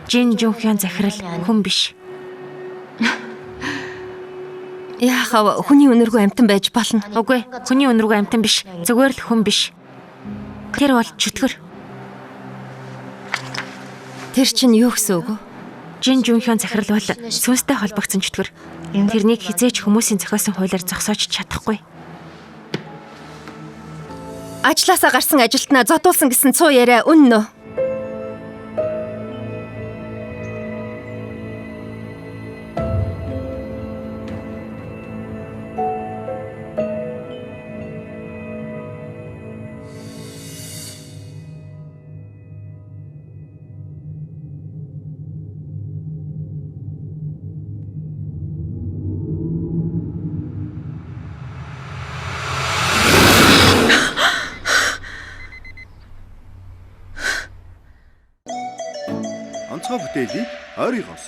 Жин Жунхён захирал хүн биш. Яахаа хүний өнөргүй амтан байж болно. Үгүй, хүний өнөргүй амьтан биш. Зүгээр л хүн биш. Тэр бол чөтгөр. Тэр чинь юу гэсэн үг вэ? Жин Жунхён захирал бол сүнстэй холбогдсон чөтгөр. Тэрнийг хизээч хүмүүсийн зохиосон хуулиар зогсоож чадахгүй. Ажлаасаа гарсан ажилтнаа зодуулсан гэсэн цуу яриа үнэн үү? Онцгой бүтээлийг ойрын гос